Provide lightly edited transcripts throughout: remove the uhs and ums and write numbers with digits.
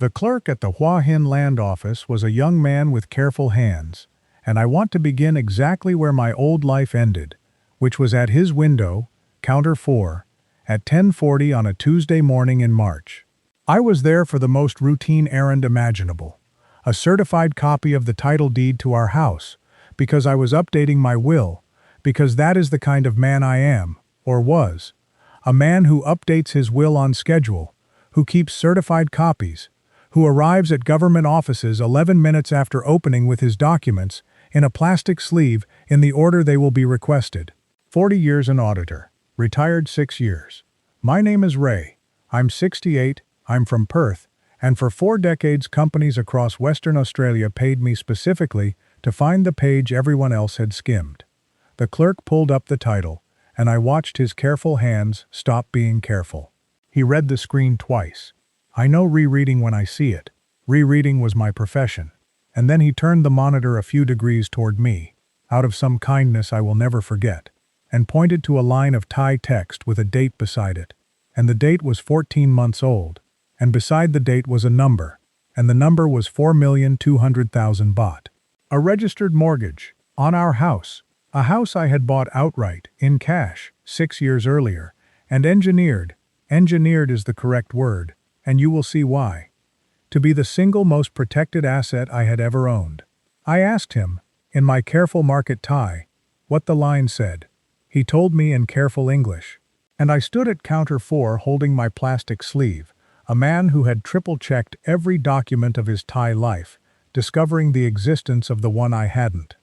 The clerk at the Hua Hin land office was a young man with careful hands, and I want to begin exactly where my old life ended, which was at his window, counter 4, at 10:40 on a Tuesday morning in March. I was there for the most routine errand imaginable, a certified copy of the title deed to our house, because I was updating my will, because that is the kind of man I am, or was, a man who updates his will on schedule, who keeps certified copies, who arrives at government offices 11 minutes after opening with his documents in a plastic sleeve in the order they will be requested. 40 years an auditor, retired 6 years. My name is Ray. I'm 68, I'm from Perth, and for 4 decades companies across Western Australia paid me specifically to find the page everyone else had skimmed. The clerk pulled up the title, and I watched his careful hands stop being careful. He read the screen twice. I know rereading when I see it. Rereading was my profession. And then he turned the monitor a few degrees toward me, out of some kindness I will never forget, and pointed to a line of Thai text with a date beside it. And the date was 14 months old, and beside the date was a number, and the number was 4,200,000 baht. A registered mortgage, on our house, a house I had bought outright, in cash, 6 years earlier, and engineered is the correct word, and you will see why, to be the single most protected asset I had ever owned. I asked him, in my careful market Thai, what the line said. He told me in careful English, and I stood at counter 4 holding my plastic sleeve, a man who had triple-checked every document of his Thai life, discovering the existence of the one I hadn't.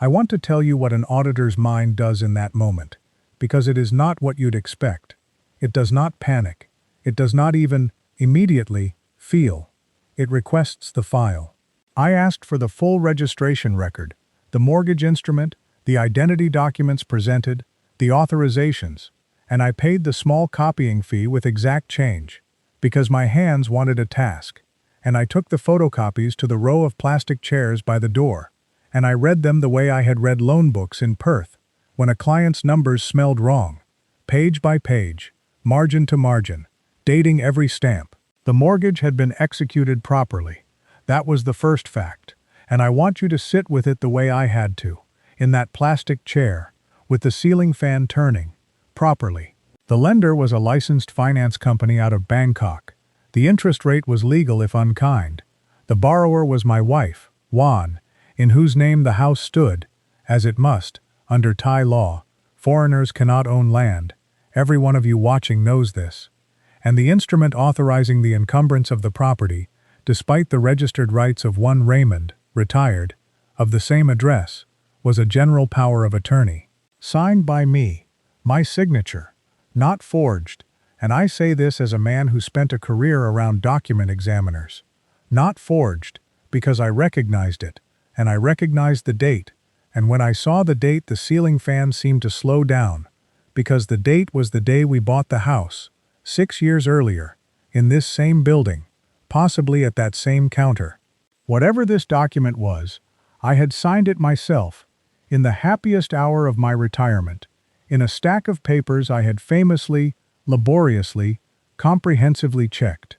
I want to tell you what an auditor's mind does in that moment, because it is not what you'd expect. It does not panic. It does not even, immediately, feel. It requests the file. I asked for the full registration record, the mortgage instrument, the identity documents presented, the authorizations, and I paid the small copying fee with exact change, because my hands wanted a task, and I took the photocopies to the row of plastic chairs by the door, and I read them the way I had read loan books in Perth, when a client's numbers smelled wrong, page by page, margin to margin, dating every stamp. The mortgage had been executed properly. That was the first fact, and I want you to sit with it the way I had to, in that plastic chair, with the ceiling fan turning, properly. The lender was a licensed finance company out of Bangkok. The interest rate was legal if unkind. The borrower was my wife, Wan, in whose name the house stood, as it must, under Thai law. Foreigners cannot own land. Every one of you watching knows this. And the instrument authorizing the encumbrance of the property, despite the registered rights of one Raymond, retired, of the same address, was a general power of attorney. Signed by me, my signature, not forged, and I say this as a man who spent a career around document examiners. Not forged, because I recognized it, and I recognized the date, and when I saw the date the ceiling fan seemed to slow down, because the date was the day we bought the house, 6 years earlier, in this same building, possibly at that same counter. Whatever this document was, I had signed it myself, in the happiest hour of my retirement, in a stack of papers I had famously, laboriously, comprehensively checked.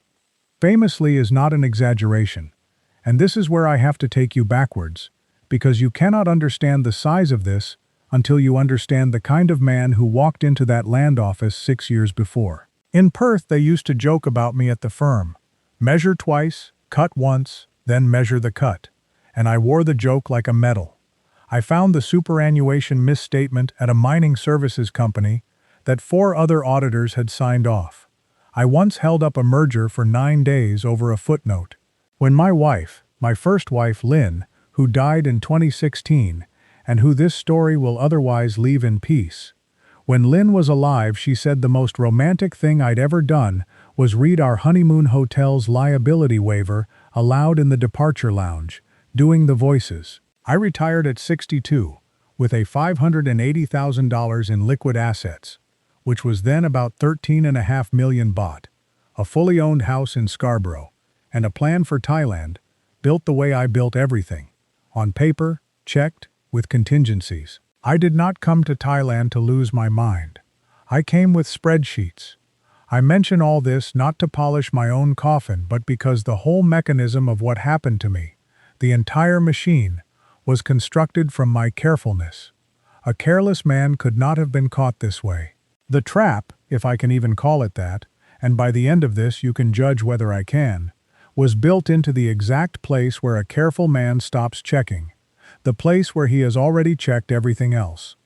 Famously is not an exaggeration, and this is where I have to take you backwards, because you cannot understand the size of this until you understand the kind of man who walked into that land office 6 years before. In Perth they used to joke about me at the firm. Measure twice, cut once, then measure the cut. And I wore the joke like a medal. I found the superannuation misstatement at a mining services company that 4 other auditors had signed off. I once held up a merger for 9 days over a footnote. When my wife, my first wife Lynn, who died in 2016, and who this story will otherwise leave in peace, when Lynn was alive she said the most romantic thing I'd ever done was read our honeymoon hotel's liability waiver aloud in the departure lounge, doing the voices. I retired at 62, with a $580,000 in liquid assets, which was then about 13.5 million baht, a fully owned house in Scarborough, and a plan for Thailand, built the way I built everything, on paper, checked, with contingencies. I did not come to Thailand to lose my mind. I came with spreadsheets. I mention all this not to polish my own coffin, but because the whole mechanism of what happened to me, the entire machine, was constructed from my carefulness. A careless man could not have been caught this way. The trap, if I can even call it that, and by the end of this you can judge whether I can, was built into the exact place where a careful man stops checking, the place where he has already checked everything else.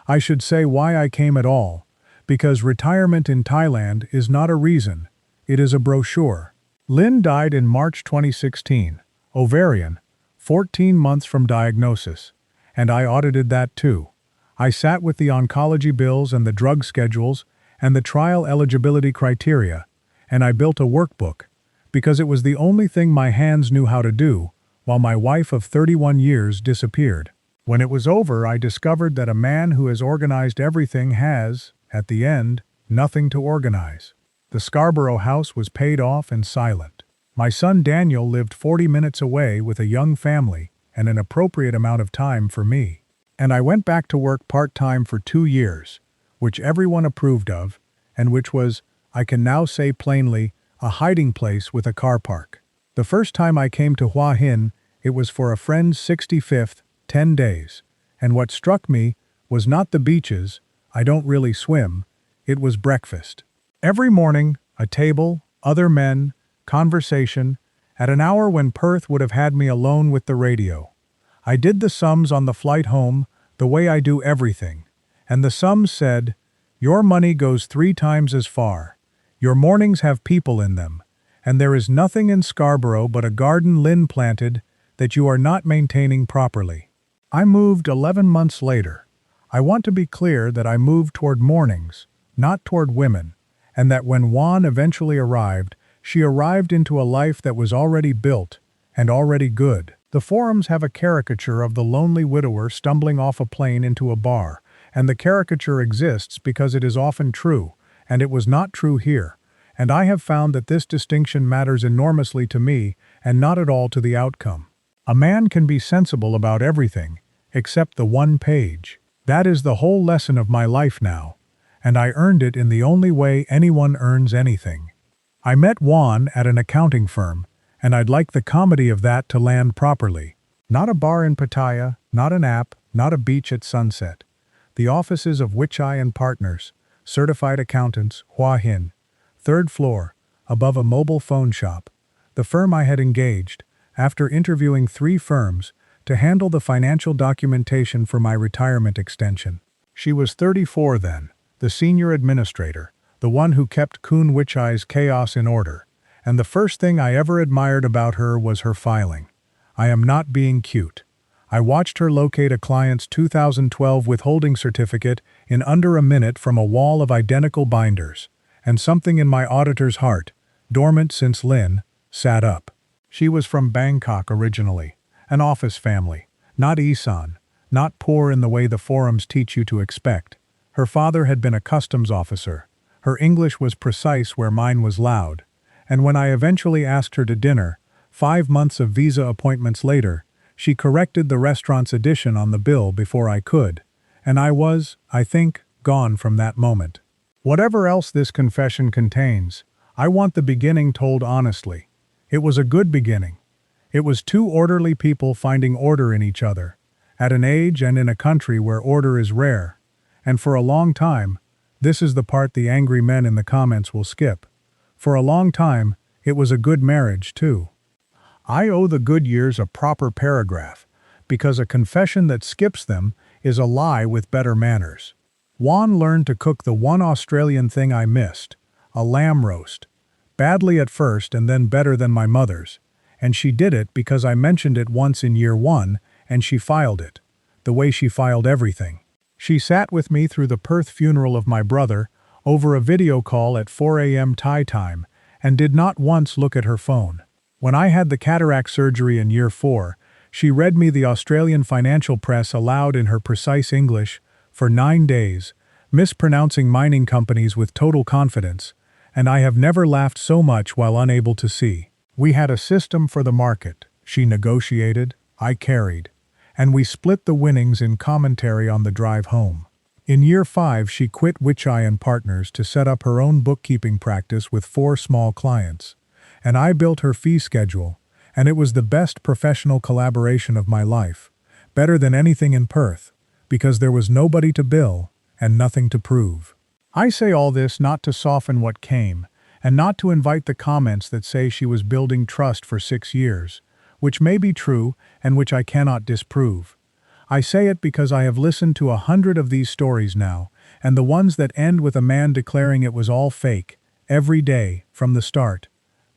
I should say why I came at all, because retirement in Thailand is not a reason, it is a brochure. Lin died in March 2016, ovarian, 14 months from diagnosis, and I audited that too. I sat with the oncology bills and the drug schedules and the trial eligibility criteria, and I built a workbook, because it was the only thing my hands knew how to do, while my wife of 31 years disappeared. When it was over, I discovered that a man who has organized everything has, at the end, nothing to organize. The Scarborough house was paid off and silent. My son Daniel lived 40 minutes away with a young family and an appropriate amount of time for me. And I went back to work part-time for 2 years, which everyone approved of, and which was, I can now say plainly, a hiding place with a car park. The first time I came to Hua Hin, it was for a friend's 65th, 10 days, and what struck me was not the beaches, I don't really swim, it was breakfast. Every morning, a table, other men, conversation, at an hour when Perth would have had me alone with the radio. I did the sums on the flight home, the way I do everything, and the sums said, your money goes 3 times as far, your mornings have people in them, and there is nothing in Scarborough but a garden Lin planted that you are not maintaining properly. I moved 11 months later. I want to be clear that I moved toward mornings, not toward women, and that when Juan eventually arrived, she arrived into a life that was already built and already good. The forums have a caricature of the lonely widower stumbling off a plane into a bar, and the caricature exists because it is often true, and it was not true here, and I have found that this distinction matters enormously to me and not at all to the outcome. A man can be sensible about everything, except the one page. That is the whole lesson of my life now, and I earned it in the only way anyone earns anything. I met Juan at an accounting firm, and I'd like the comedy of that to land properly. Not a bar in Pattaya, not an app, not a beach at sunset. The offices of Wichai and Partners, certified accountants, Hua Hin, 3rd floor, above a mobile phone shop. The firm I had engaged, after interviewing 3 firms, to handle the financial documentation for my retirement extension. She was 34 then, the senior administrator, the one who kept Kun Wichai's chaos in order, and the first thing I ever admired about her was her filing. I am not being cute. I watched her locate a client's 2012 withholding certificate in under a minute from a wall of identical binders, and something in my auditor's heart, dormant since Lin, sat up. She was from Bangkok originally, an office family, not Isan, not poor in the way the forums teach you to expect. Her father had been a customs officer. Her English was precise where mine was loud, and when I eventually asked her to dinner, 5 months of visa appointments later, she corrected the restaurant's addition on the bill before I could, and I was, I think, gone from that moment. Whatever else this confession contains, I want the beginning told honestly. It was a good beginning. It was 2 orderly people finding order in each other, at an age and in a country where order is rare, and for a long time, this is the part the angry men in the comments will skip. For a long time, it was a good marriage, too. I owe the good years a proper paragraph, because a confession that skips them is a lie with better manners. Juan learned to cook the one Australian thing I missed, a lamb roast. Badly at first and then better than my mother's, and she did it because I mentioned it once in year 1, and she filed it, the way she filed everything. She sat with me through the Perth funeral of my brother, over a video call at 4 a.m. Thai time, and did not once look at her phone. When I had the cataract surgery in year 4, she read me the Australian financial press aloud in her precise English, for 9 days, mispronouncing mining companies with total confidence, and I have never laughed so much while unable to see. We had a system for the market. She negotiated, I carried, and we split the winnings in commentary on the drive home. In year 5 she quit Wichai and Partners to set up her own bookkeeping practice with 4 small clients, and I built her fee schedule, and it was the best professional collaboration of my life, better than anything in Perth, because there was nobody to bill and nothing to prove. I say all this not to soften what came, and not to invite the comments that say she was building trust for 6 years, which may be true and which I cannot disprove. I say it because I have listened to 100 of these stories now, and the ones that end with a man declaring it was all fake, every day, from the start.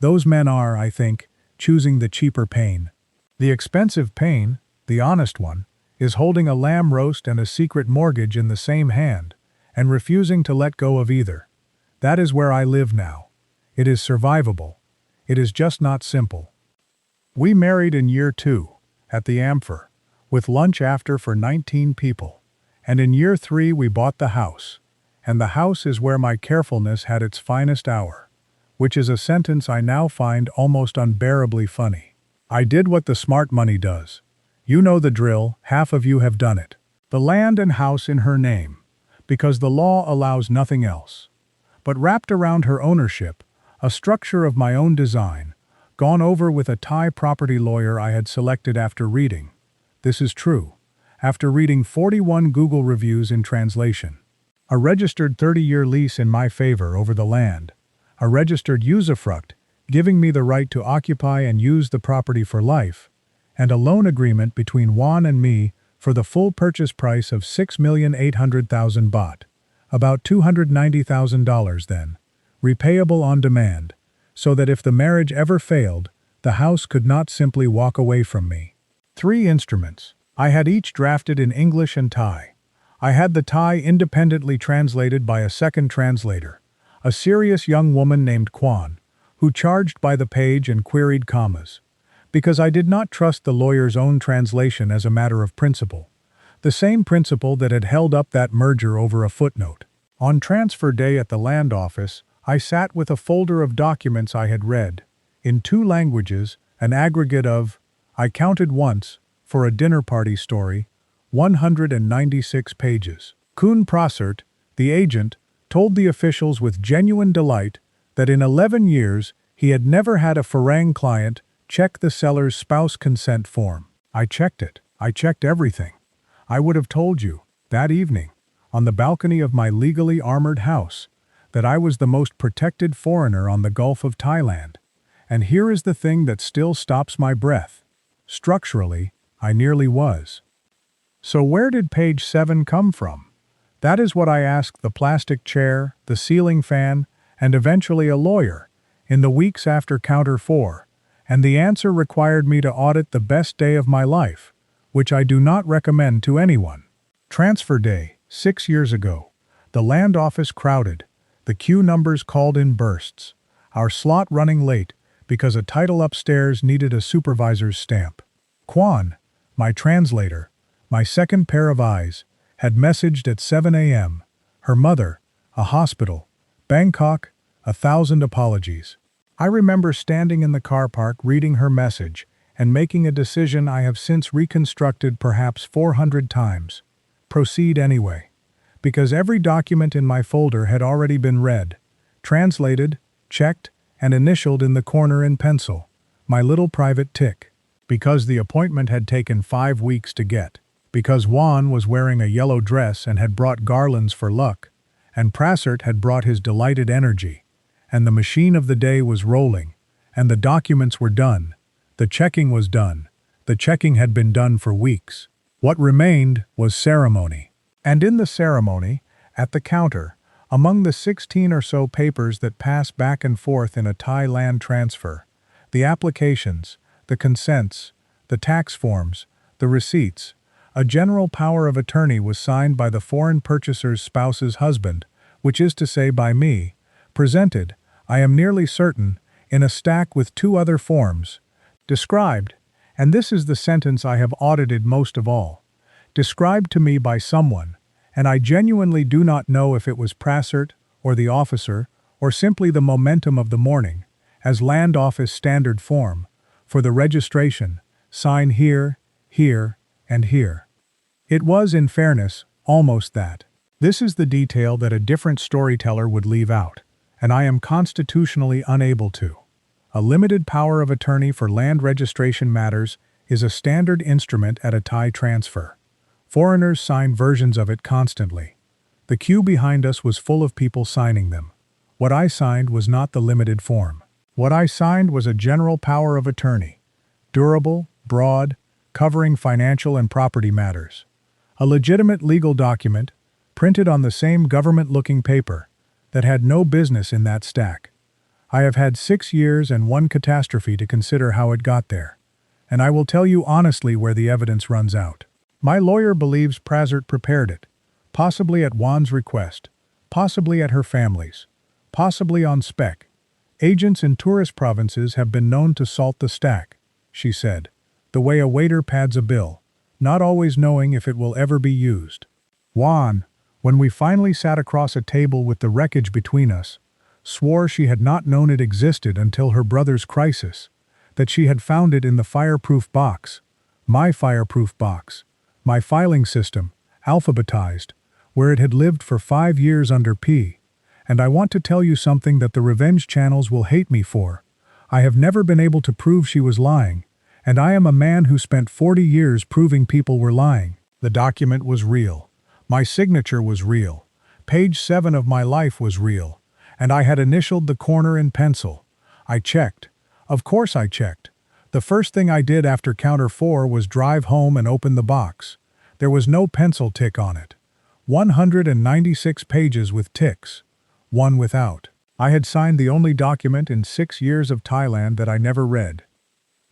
Those men are, I think, choosing the cheaper pain. The expensive pain, the honest one, is holding a lamb roast and a secret mortgage in the same hand, and refusing to let go of either. That is where I live now. It is survivable. It is just not simple. We married in year 2, at the Ampher, with lunch after for 19 people, and in year 3 we bought the house, and the house is where my carefulness had its finest hour, which is a sentence I now find almost unbearably funny. I did what the smart money does. You know the drill, half of you have done it. The land and house in her name, because the law allows nothing else. But wrapped around her ownership, a structure of my own design, gone over with a Thai property lawyer I had selected after reading. This is true. After reading 41 Google reviews in translation. A registered 30-year lease in my favor over the land. A registered Usufruct, giving me the right to occupy and use the property for life. And a loan agreement between Juan and me for the full purchase price of 6,800,000 baht, about $290,000 then, repayable on demand, so that if the marriage ever failed, the house could not simply walk away from me. 3 instruments. I had each drafted in English and Thai. I had the Thai independently translated by a second translator, a serious young woman named Kwan, who charged by the page and queried commas, because I did not trust the lawyer's own translation as a matter of principle, the same principle that had held up that merger over a footnote. On transfer day at the land office, I sat with a folder of documents I had read, in 2 languages, an aggregate of, I counted once, for a dinner party story, 196 pages. Kuhn Prosert, the agent, told the officials with genuine delight that in 11 years he had never had a Farang client check the seller's spouse consent form. I checked it. I checked everything. I would have told you, that evening, on the balcony of my legally armored house, that I was the most protected foreigner on the Gulf of Thailand. And here is the thing that still stops my breath. Structurally, I nearly was. So where did page 7 come from? That is what I asked the plastic chair, the ceiling fan, and eventually a lawyer, in the weeks after Counter 4, and the answer required me to audit the best day of my life, which I do not recommend to anyone. Transfer day, 6 years ago. The land office crowded, the queue numbers called in bursts, our slot running late because a title upstairs needed a supervisor's stamp. Kwan, my translator, my second pair of eyes, had messaged at 7 a.m. Her mother, a hospital, Bangkok, 1,000 apologies. I remember standing in the car park reading her message and making a decision I have since reconstructed perhaps 400 times. Proceed anyway. Because every document in my folder had already been read, translated, checked, and initialed in the corner in pencil, my little private tick. Because the appointment had taken 5 weeks to get. Because Juan was wearing a yellow dress and had brought garlands for luck, and Prasert had brought his delighted energy, and the machine of the day was rolling, and the documents were done, the checking was done, the checking had been done for weeks. What remained was ceremony. And in the ceremony, at the counter, among the 16 or so papers that pass back and forth in a Thai land transfer, the applications, the consents, the tax forms, the receipts, a general power of attorney was signed by the foreign purchaser's spouse's husband, which is to say by me, presented, I am nearly certain, in a stack with 2 other forms, described, and this is the sentence I have audited most of all, described to me by someone, and I genuinely do not know if it was Prasert, or the officer, or simply the momentum of the morning, as land office standard form, for the registration, sign here, here, and here. It was, in fairness, almost that. This is the detail that a different storyteller would leave out, and I am constitutionally unable to. A limited power of attorney for land registration matters is a standard instrument at a Thai transfer. Foreigners sign versions of it constantly. The queue behind us was full of people signing them. What I signed was not the limited form. What I signed was a general power of attorney. Durable, broad, covering financial and property matters. A legitimate legal document, printed on the same government-looking paper, that had no business in that stack. I have had 6 years and one catastrophe to consider how it got there, and I will tell you honestly where the evidence runs out. My lawyer believes Prasert prepared it, possibly at Juan's request, possibly at her family's, possibly on spec. Agents in tourist provinces have been known to salt the stack, she said, the way a waiter pads a bill, not always knowing if it will ever be used. Juan, when we finally sat across a table with the wreckage between us, swore she had not known it existed until her brother's crisis, that she had found it in the fireproof box, my fireproof box, my filing system, alphabetized, where it had lived for 5 years under P. And I want to tell you something that the revenge channels will hate me for. I have never been able to prove she was lying, and I am a man who spent 40 years proving people were lying. The document was real. My signature was real. Page 7 of my life was real. And I had initialed the corner in pencil. I checked. Of course I checked. The first thing I did after counter 4 was drive home and open the box. There was no pencil tick on it. 196 pages with ticks. One without. I had signed the only document in 6 years of Thailand that I never read.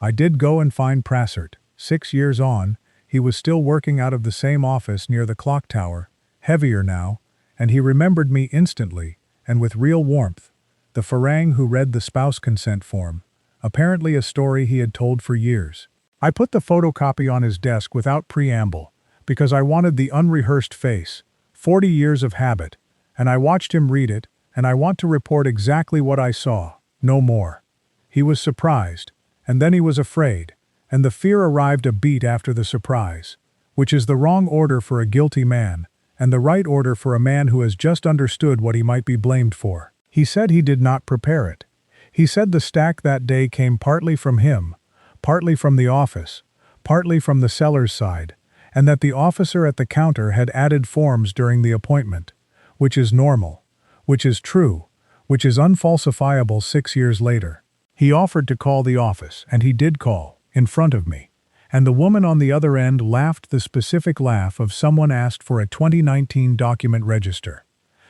I did go and find Prasert. 6 years on, he was still working out of the same office near the clock tower, heavier now, and he remembered me instantly, and with real warmth. The Farang who read the spouse consent form, apparently a story he had told for years. I put the photocopy on his desk without preamble, because I wanted the unrehearsed face, 40 years of habit, and I watched him read it, and I want to report exactly what I saw, no more. He was surprised, and then he was afraid, and the fear arrived a beat after the surprise, which is the wrong order for a guilty man, and the right order for a man who has just understood what he might be blamed for. He said he did not prepare it. He said the stack that day came partly from him, partly from the office, partly from the seller's side, and that the officer at the counter had added forms during the appointment, which is normal, which is true, which is unfalsifiable 6 years later. He offered to call the office, and he did call, in front of me, and the woman on the other end laughed the specific laugh of someone asked for a 2019 document register.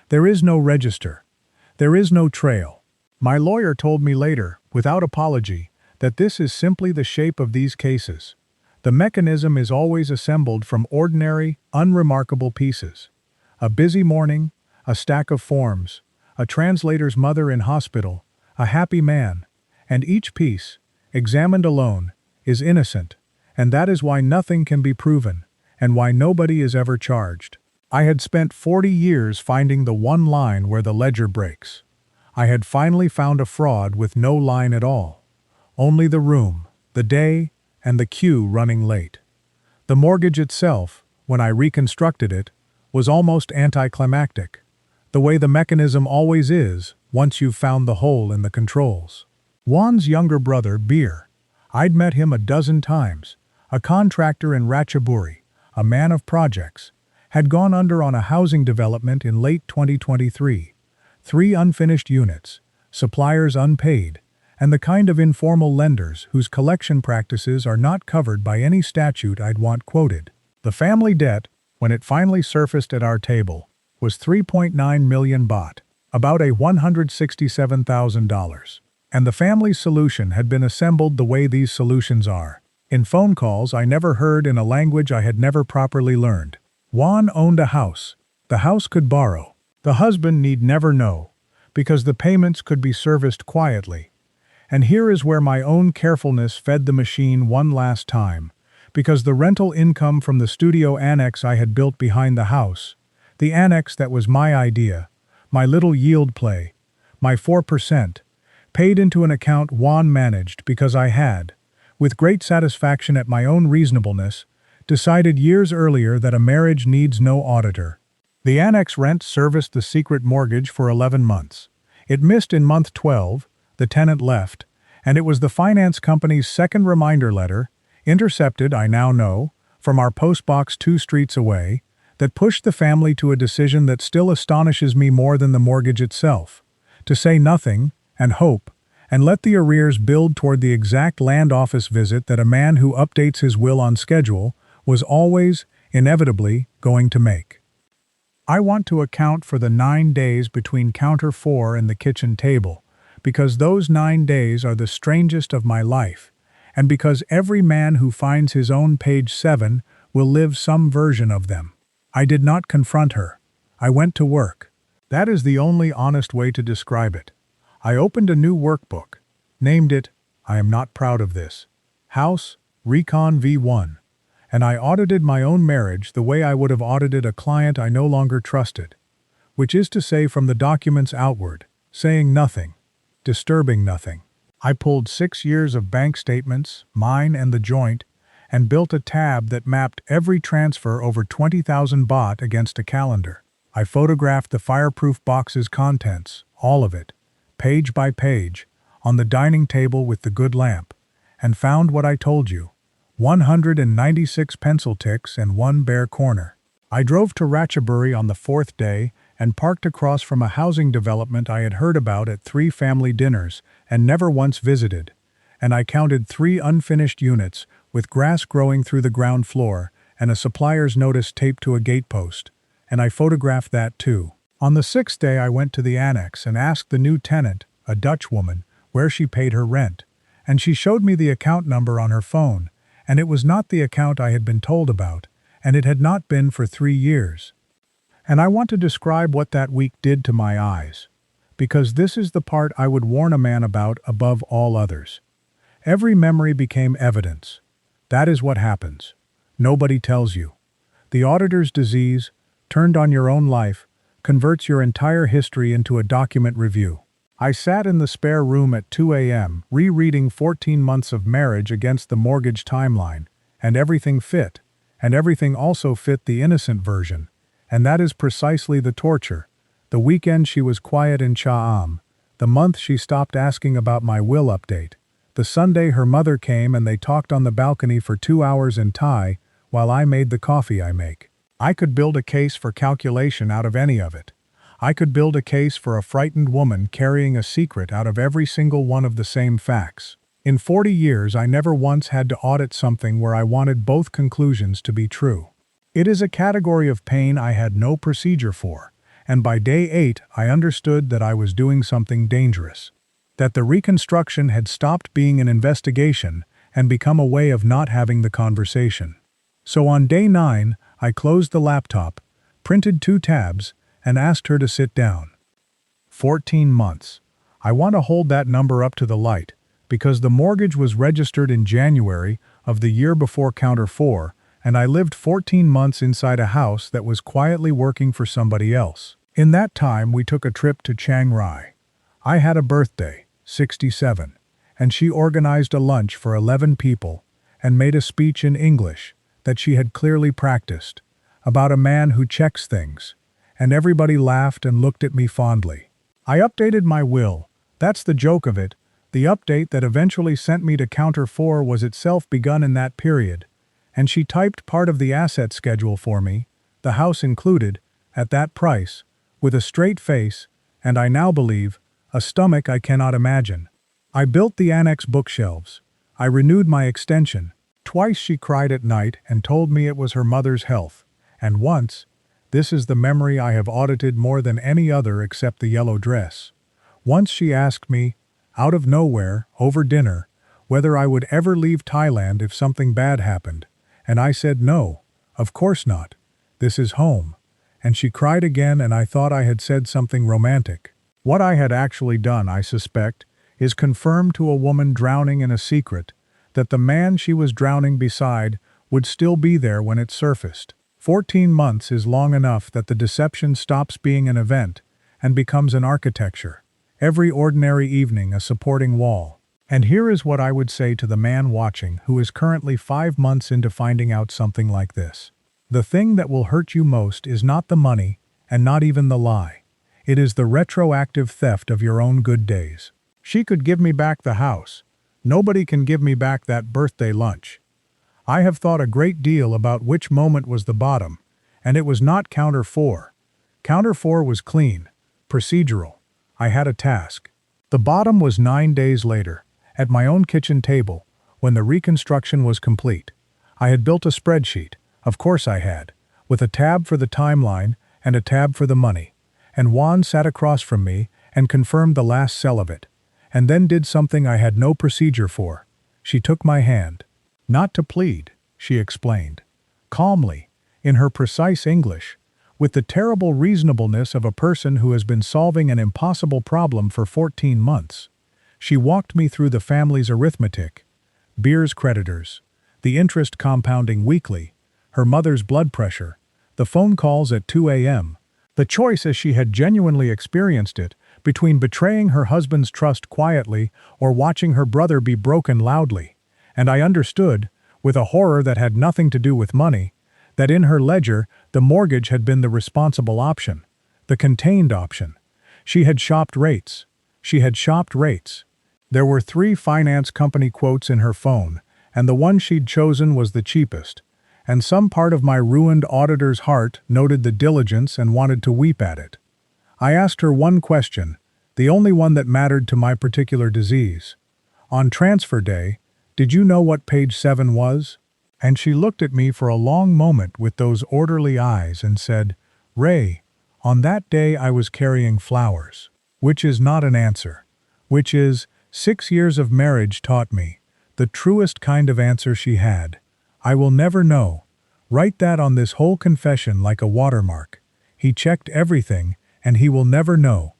There is no register. There is no trail. My lawyer told me later, without apology, that this is simply the shape of these cases. The mechanism is always assembled from ordinary, unremarkable pieces. A busy morning, a stack of forms, a translator's mother in hospital, a happy man, and each piece, examined alone, is innocent, and that is why nothing can be proven, and why nobody is ever charged. I had spent 40 years finding the one line where the ledger breaks. I had finally found a fraud with no line at all. Only the room, the day, and the queue running late. The mortgage itself, when I reconstructed it, was almost anticlimactic, the way the mechanism always is once you've found the hole in the controls. Juan's younger brother, Bir, I'd met him a dozen times, a contractor in Ratchaburi, a man of projects, had gone under on a housing development in late 2023, 3 unfinished units, suppliers unpaid, and the kind of informal lenders whose collection practices are not covered by any statute I'd want quoted. The family debt, when it finally surfaced at our table, was 3.9 million baht, about $167,000. And the family's solution had been assembled the way these solutions are. In phone calls I never heard in a language I had never properly learned. Juan owned a house. The house could borrow. The husband need never know, because the payments could be serviced quietly. And here is where my own carefulness fed the machine one last time, because the rental income from the studio annex I had built behind the house, the annex that was my idea, my little yield play, my 4%, paid into an account Juan managed because I had, with great satisfaction at my own reasonableness, decided years earlier that a marriage needs no auditor. The annex rent serviced the secret mortgage for 11 months. It missed in month 12, the tenant left, and it was the finance company's second reminder letter, intercepted, I now know, from our postbox 2 streets away, that pushed the family to a decision that still astonishes me more than the mortgage itself: to say nothing, and hope, and let the arrears build toward the exact land office visit that a man who updates his will on schedule was always, inevitably, going to make. I want to account for the 9 days between counter 4 and the kitchen table, because those 9 days are the strangest of my life, and because every man who finds his own page 7 will live some version of them. I did not confront her. I went to work. That is the only honest way to describe it. I opened a new workbook, named it, I am not proud of this, House Recon V1, and I audited my own marriage the way I would have audited a client I no longer trusted, which is to say from the documents outward, saying nothing, disturbing nothing. I pulled 6 years of bank statements, mine and the joint, and built a tab that mapped every transfer over 20,000 baht against a calendar. I photographed the fireproof box's contents, all of it, page by page, on the dining table with the good lamp, and found what I told you: 196 pencil ticks and 1 bare corner. I drove to Ratchaburi on the 4th day and parked across from a housing development I had heard about at 3 family dinners and never once visited, and I counted 3 unfinished units with grass growing through the ground floor and a supplier's notice taped to a gatepost, and I photographed that too. On the 6th day I went to the annex and asked the new tenant, a Dutch woman, where she paid her rent, and she showed me the account number on her phone, and it was not the account I had been told about, and it had not been for 3 years. And I want to describe what that week did to my eyes, because this is the part I would warn a man about above all others. Every memory became evidence. That is what happens. Nobody tells you. The auditor's disease, turned on your own life, converts your entire history into a document review. I sat in the spare room at 2 a.m. rereading 14 months of marriage against the mortgage timeline, and everything fit, and everything also fit the innocent version, and that is precisely the torture. The weekend she was quiet in Cha'am, the month she stopped asking about my will update, the Sunday her mother came and they talked on the balcony for 2 hours in Thai while I made the coffee I make. I could build a case for calculation out of any of it. I could build a case for a frightened woman carrying a secret out of every single one of the same facts. In 40 years I never once had to audit something where I wanted both conclusions to be true. It is a category of pain I had no procedure for, and by day 8 I understood that I was doing something dangerous. That the reconstruction had stopped being an investigation and become a way of not having the conversation. So on day 9, I closed the laptop, printed 2 tabs, and asked her to sit down. 14 months. I want to hold that number up to the light, because the mortgage was registered in January of the year before counter 4, and I lived 14 months inside a house that was quietly working for somebody else. In that time we took a trip to Chiang Rai. I had a birthday, 67, and she organized a lunch for 11 people and made a speech in English that she had clearly practiced, about a man who checks things, and everybody laughed and looked at me fondly. I updated my will. That's the joke of it. The update that eventually sent me to counter 4 was itself begun in that period, and she typed part of the asset schedule for me, the house included, at that price, with a straight face, and I now believe, a stomach I cannot imagine. I built the annex bookshelves. I renewed my extension. Twice she cried at night and told me it was her mother's health, and once, this is the memory I have audited more than any other except the yellow dress. Once she asked me, out of nowhere, over dinner, whether I would ever leave Thailand if something bad happened, and I said no, of course not. This is home. And she cried again and I thought I had said something romantic. What I had actually done, I suspect, is confirm to a woman drowning in a secret that the man she was drowning beside would still be there when it surfaced. 14 months is long enough that the deception stops being an event and becomes an architecture. Every ordinary evening a supporting wall. And here is what I would say to the man watching who is currently 5 months into finding out something like this. The thing that will hurt you most is not the money, and not even the lie. It is the retroactive theft of your own good days. She could give me back the house. Nobody can give me back that birthday lunch. I have thought a great deal about which moment was the bottom, and it was not counter 4. Counter 4 was clean, procedural. I had a task. The bottom was 9 days later, at my own kitchen table, when the reconstruction was complete. I had built a spreadsheet, of course I had, with a tab for the timeline and a tab for the money, and Juan sat across from me and confirmed the last cell of it, and then did something I had no procedure for. She took my hand. Not to plead, she explained, calmly, in her precise English, with the terrible reasonableness of a person who has been solving an impossible problem for 14 months. She walked me through the family's arithmetic, beer's creditors, the interest compounding weekly, her mother's blood pressure, the phone calls at 2 a.m., the choice as she had genuinely experienced it, between betraying her husband's trust quietly or watching her brother be broken loudly, and I understood, with a horror that had nothing to do with money, that in her ledger the mortgage had been the responsible option, the contained option. She had shopped rates. She had shopped rates. There were 3 finance company quotes in her phone, and the one she'd chosen was the cheapest, and some part of my ruined auditor's heart noted the diligence and wanted to weep at it. I asked her one question, the only one that mattered to my particular disease. On transfer day, did you know what page 7 was? And she looked at me for a long moment with those orderly eyes and said, Ray, on that day I was carrying flowers. Which is not an answer. Which is, 6 years of marriage taught me, the truest kind of answer she had. I will never know. Write that on this whole confession like a watermark. He checked everything, and he will never know.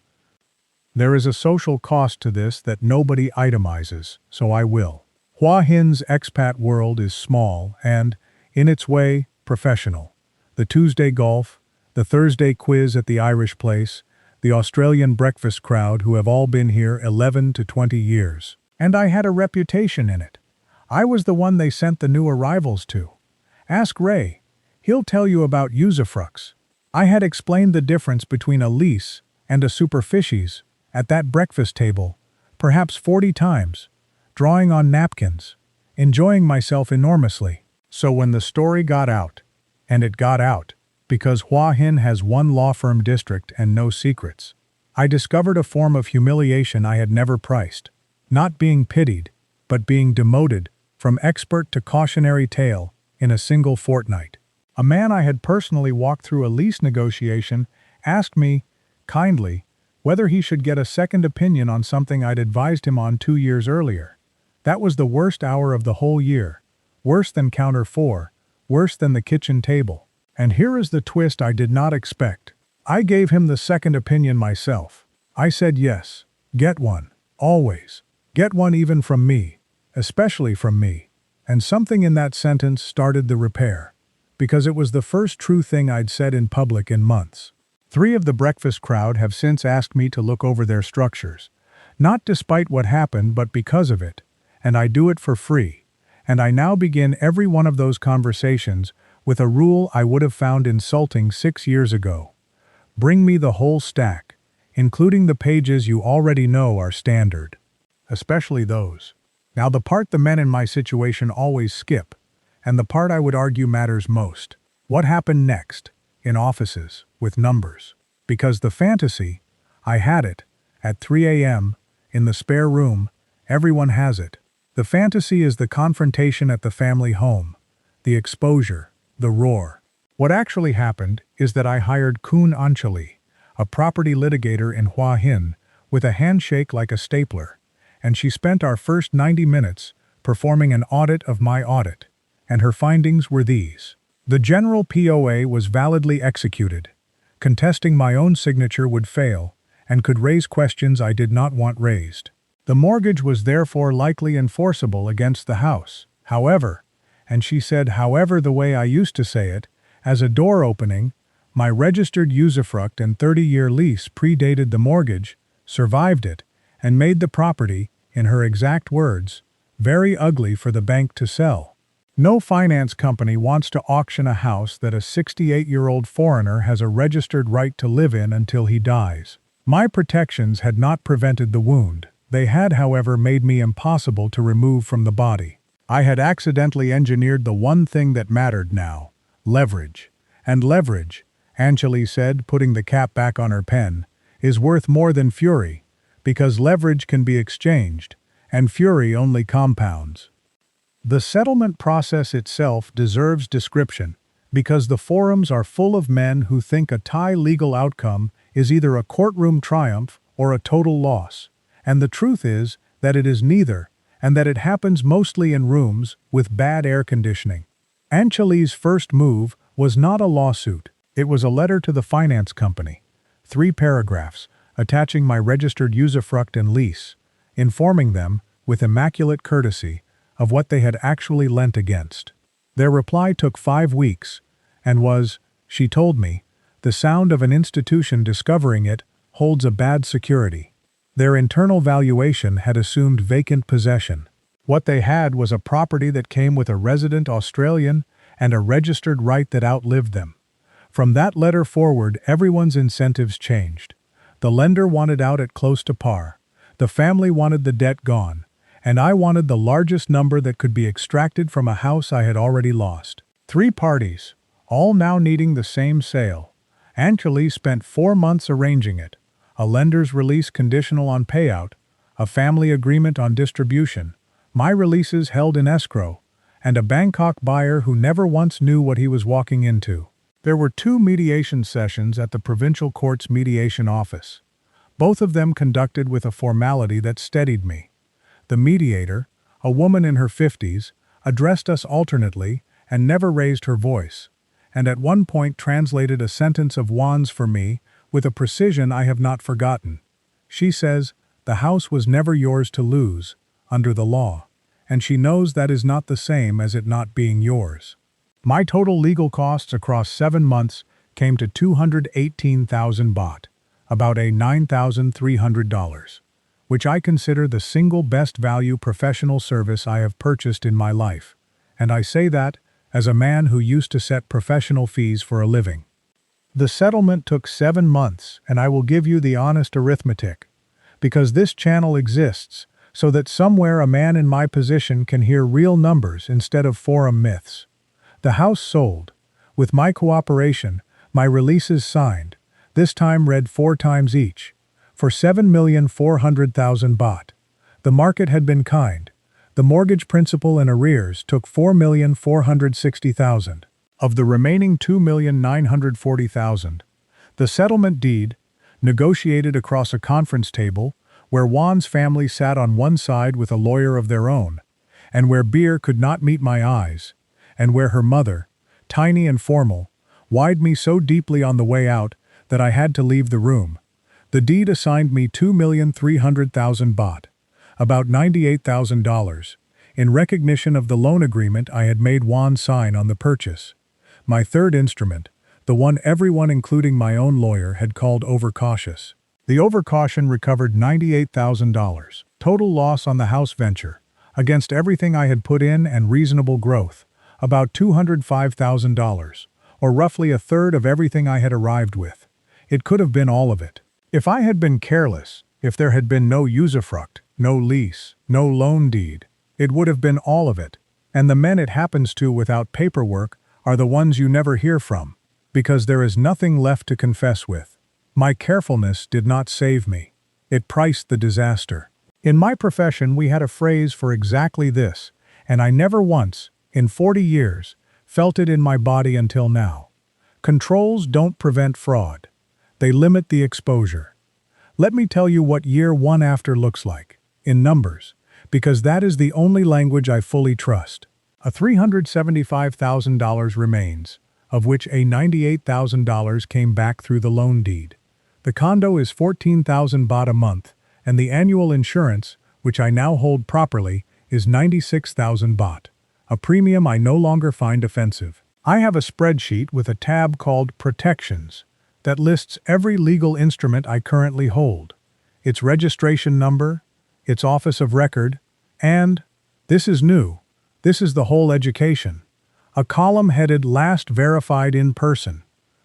There is a social cost to this that nobody itemizes, so I will. Hua Hin's expat world is small and, in its way, professional. The Tuesday golf, the Thursday quiz at the Irish place, the Australian breakfast crowd who have all been here 11 to 20 years. And I had a reputation in it. I was the one they sent the new arrivals to. Ask Ray. He'll tell you about Usufructs. I had explained the difference between a lease and a superficies at that breakfast table, perhaps 40 times, drawing on napkins, enjoying myself enormously. So when the story got out, and it got out, because Hua Hin has one law firm district and no secrets, I discovered a form of humiliation I had never priced. Not being pitied, but being demoted from expert to cautionary tale in a single fortnight. A man I had personally walked through a lease negotiation asked me, kindly, whether he should get a second opinion on something I'd advised him on 2 years earlier. That was the worst hour of the whole year. Worse than counter 4, worse than the kitchen table. And here is the twist I did not expect. I gave him the second opinion myself. I said yes, get one, always. Get one even from me, especially from me. And something in that sentence started the repair, because it was the first true thing I'd said in public in months. 3 of the breakfast crowd have since asked me to look over their structures, not despite what happened but because of it, and I do it for free, and I now begin every one of those conversations with a rule I would have found insulting 6 years ago. Bring me the whole stack, including the pages you already know are standard. Especially those. Now the part the men in my situation always skip, and the part I would argue matters most. What happened next, in offices, with numbers? Because the fantasy, I had it, at 3 a.m., in the spare room, everyone has it. The fantasy is the confrontation at the family home, the exposure, the roar. What actually happened is that I hired Kun Anchali, a property litigator in Hua Hin, with a handshake like a stapler, and she spent our first 90 minutes performing an audit of my audit, and her findings were these. The general POA was validly executed. Contesting my own signature would fail, and could raise questions I did not want raised. The mortgage was therefore likely enforceable against the house. However, and she said however the way I used to say it, as a door opening, my registered usufruct and 30-year lease predated the mortgage, survived it, and made the property, in her exact words, very ugly for the bank to sell. No finance company wants to auction a house that a 68-year-old foreigner has a registered right to live in until he dies. My protections had not prevented the wound. They had, however, made me impossible to remove from the body. I had accidentally engineered the one thing that mattered now: leverage. And leverage, Anjali said, putting the cap back on her pen, is worth more than fury, because leverage can be exchanged, and fury only compounds. The settlement process itself deserves description, because the forums are full of men who think a Thai legal outcome is either a courtroom triumph or a total loss, and the truth is that it is neither, and that it happens mostly in rooms with bad air conditioning. Anjali's first move was not a lawsuit, it was a letter to the finance company. 3 paragraphs, attaching my registered usufruct and lease, informing them, with immaculate courtesy, of what they had actually lent against. Their reply took 5 weeks, and was, she told me, the sound of an institution discovering it holds a bad security. Their internal valuation had assumed vacant possession. What they had was a property that came with a resident Australian and a registered right that outlived them. From that letter forward, everyone's incentives changed. The lender wanted out at close to par. The family wanted the debt gone. And I wanted the largest number that could be extracted from a house I had already lost. 3 parties, all now needing the same sale. Anjali spent 4 months arranging it: a lender's release conditional on payout, a family agreement on distribution, my releases held in escrow, and a Bangkok buyer who never once knew what he was walking into. There were 2 mediation sessions at the provincial court's mediation office, both of them conducted with a formality that steadied me. The mediator, a woman in her 50s, addressed us alternately and never raised her voice, and at one point translated a sentence of Juan's for me with a precision I have not forgotten. She says, "The house was never yours to lose, under the law, and she knows that is not the same as it not being yours." My total legal costs across 7 months came to 218,000 baht, about $9,300. Which I consider the single best value professional service I have purchased in my life, and I say that as a man who used to set professional fees for a living. The settlement took 7 months, and I will give you the honest arithmetic, because this channel exists so that somewhere a man in my position can hear real numbers instead of forum myths. The house sold. With my cooperation, my releases signed, this time read 4 times each, for 7,400,000 baht. The market had been kind. The mortgage principal and arrears took 4,460,000. Of the remaining 2,940,000, the settlement deed, negotiated across a conference table where Juan's family sat on one side with a lawyer of their own, and where beer could not meet my eyes, and where her mother, tiny and formal, whyed me so deeply on the way out that I had to leave the room. The deed assigned me 2,300,000 baht, about $98,000, in recognition of the loan agreement I had made Juan sign on the purchase. My third instrument, the one everyone including my own lawyer had called overcautious. The overcaution recovered $98,000, total loss on the house venture, against everything I had put in and reasonable growth, about $205,000, or roughly a third of everything I had arrived with. It could have been all of it. If I had been careless, if there had been no usufruct, no lease, no loan deed, it would have been all of it, and the men it happens to without paperwork are the ones you never hear from, because there is nothing left to confess with. My carefulness did not save me. It priced the disaster. In my profession we had a phrase for exactly this, and I never once, in 40 years, felt it in my body until now. Controls don't prevent fraud. They limit the exposure. Let me tell you what year 1 after looks like, in numbers, because that is the only language I fully trust. A $375,000 remains, of which a $98,000 came back through the loan deed. The condo is 14,000 baht a month, and the annual insurance, which I now hold properly, is 96,000 baht, a premium I no longer find offensive. I have a spreadsheet with a tab called Protections that lists every legal instrument I currently hold, its registration number, its office of record, and, this is new, This is the whole education. A column headed "Last verified in person,"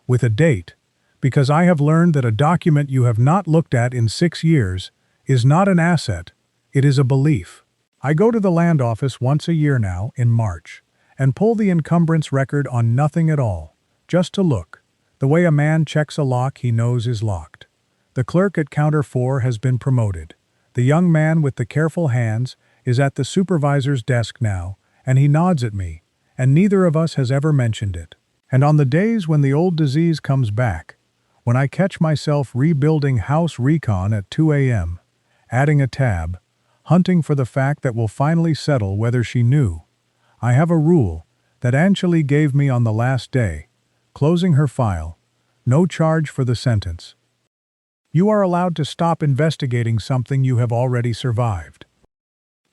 with a date, because I have learned that a document you have not looked at in 6 years is not an asset, it is a belief. I go to the land office once a year now, in March, and pull the encumbrance record on nothing at all, just to look, the way a man checks a lock he knows is locked. The clerk at counter 4 has been promoted. The young man with the careful hands is at the supervisor's desk now, and he nods at me, and neither of us has ever mentioned it. And on the days when the old disease comes back, when I catch myself rebuilding House Recon at 2 a.m., adding a tab, hunting for the fact that will finally settle whether she knew, I have a rule that Anjali gave me on the last day, closing her file, no charge for the sentence. You are allowed to stop investigating something you have already survived.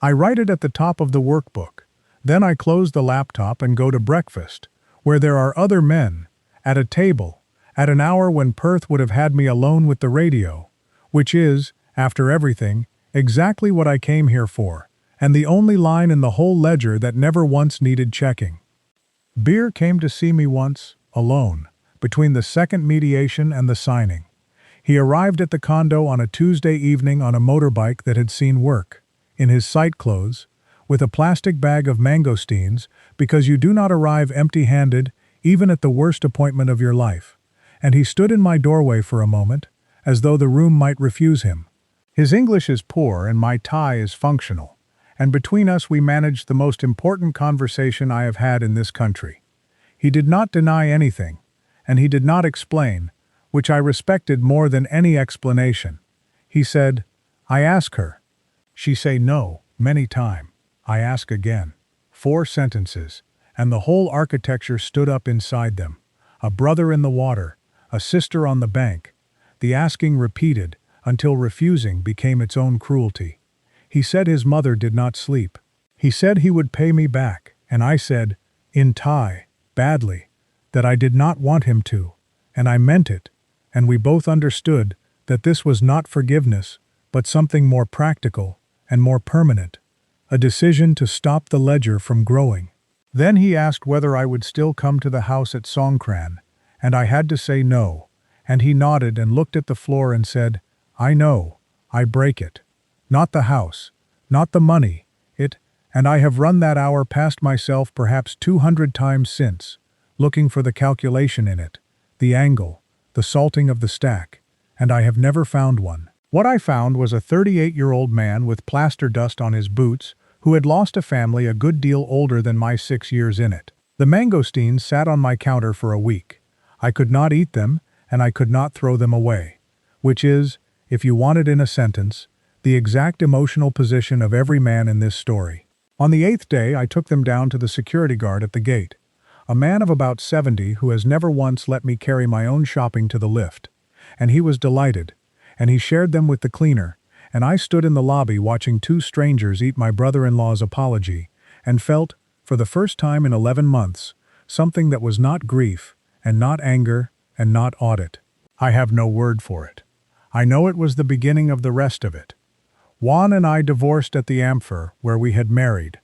I write it at the top of the workbook. Then I close the laptop and go to breakfast, where there are other men, at a table, at an hour when Perth would have had me alone with the radio, which is, after everything, exactly what I came here for, and the only line in the whole ledger that never once needed checking. Beer came to see me once, alone, between the second mediation and the signing. He arrived at the condo on a Tuesday evening on a motorbike that had seen work, in his sight clothes, with a plastic bag of mangosteens, because you do not arrive empty-handed, even at the worst appointment of your life. And he stood in my doorway for a moment, as though the room might refuse him. His English is poor and my Thai is functional, and between us we managed the most important conversation I have had in this country. He did not deny anything, and he did not explain, which I respected more than any explanation. He said, I ask her. She say no, many time. I ask again. 4 sentences, and the whole architecture stood up inside them. A brother in the water, a sister on the bank. The asking repeated, until refusing became its own cruelty. He said his mother did not sleep. He said he would pay me back, and I said, in Thai, badly, that I did not want him to, and I meant it, and we both understood that this was not forgiveness, but something more practical and more permanent. A decision to stop the ledger from growing. Then he asked whether I would still come to the house at Songkran, and I had to say no, and he nodded and looked at the floor and said, I know, I break it. Not the house, not the money, it, and I have run that hour past myself perhaps 200 times since, looking for the calculation in it, the angle, the salting of the stack, and I have never found one. What I found was a 38-year-old man with plaster dust on his boots who had lost a family a good deal older than my 6 years in it. The mangosteens sat on my counter for a week. I could not eat them, and I could not throw them away. Which is, if you want it in a sentence, the exact emotional position of every man in this story. On the 8th day, I took them down to the security guard at the gate, a man of about 70 who has never once let me carry my own shopping to the lift. And he was delighted, and he shared them with the cleaner, and I stood in the lobby watching 2 strangers eat my brother-in-law's apology, and felt, for the first time in 11 months, something that was not grief, and not anger, and not audit. I have no word for it. I know it was the beginning of the rest of it. Juan and I divorced at the Ampher, where we had married.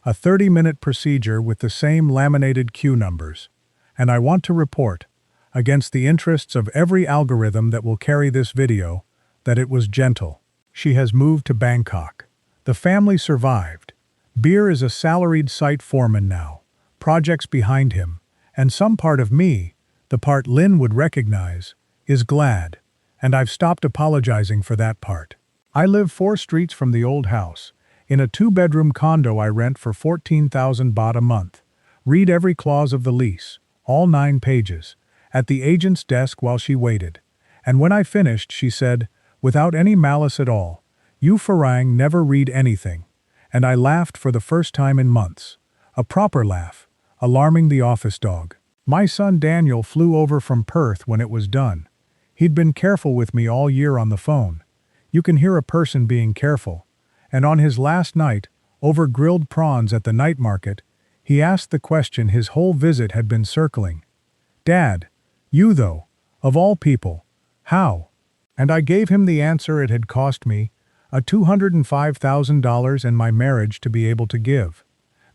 A 30-minute procedure with the same laminated queue numbers. And I want to report, against the interests of every algorithm that will carry this video, that it was gentle. She has moved to Bangkok. The family survived. Beer is a salaried site foreman now, projects behind him, and some part of me, the part Lynn would recognize, is glad, and I've stopped apologizing for that part. I live 4 streets from the old house, in a 2-bedroom condo I rent for 14,000 baht a month. Read every clause of the lease, all 9 pages, at the agent's desk while she waited. And when I finished, she said, without any malice at all, you Farang never read anything. And I laughed for the first time in months. A proper laugh, alarming the office dog. My son Daniel flew over from Perth when it was done. He'd been careful with me all year on the phone. You can hear a person being careful. And on his last night, over grilled prawns at the night market, he asked the question his whole visit had been circling. Dad, you though, of all people, how? And I gave him the answer it had cost me, a $205,000 and my marriage to be able to give.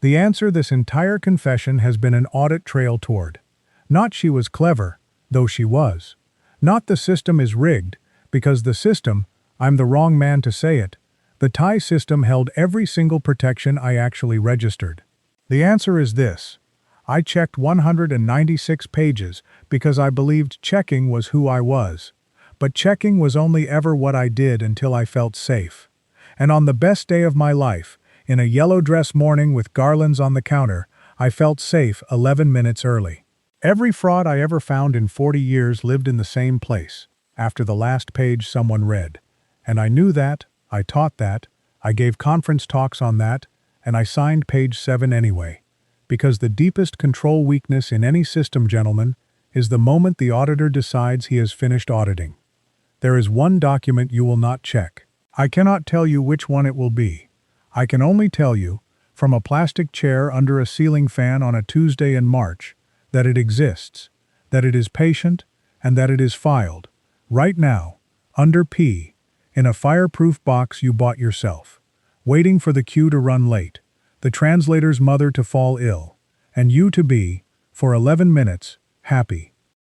The answer this entire confession has been an audit trail toward. Not she was clever, though she was. Not the system is rigged, because the system, I'm the wrong man to say it, the Thai system held every single protection I actually registered. The answer is this. I checked 196 pages because I believed checking was who I was. But checking was only ever what I did until I felt safe. And on the best day of my life, in a yellow dress morning with garlands on the counter, I felt safe 11 minutes early. Every fraud I ever found in 40 years lived in the same place, after the last page someone read. And I knew that, I taught that, I gave conference talks on that, and I signed page 7 anyway. Because the deepest control weakness in any system, gentlemen, is the moment the auditor decides he has finished auditing. There is one document you will not check. I cannot tell you which one it will be. I can only tell you, from a plastic chair under a ceiling fan on a Tuesday in March, that it exists, that it is patient, and that it is filed, right now, under P, in a fireproof box you bought yourself, waiting for the queue to run late, the translator's mother to fall ill, and you to be, for 11 minutes, happy.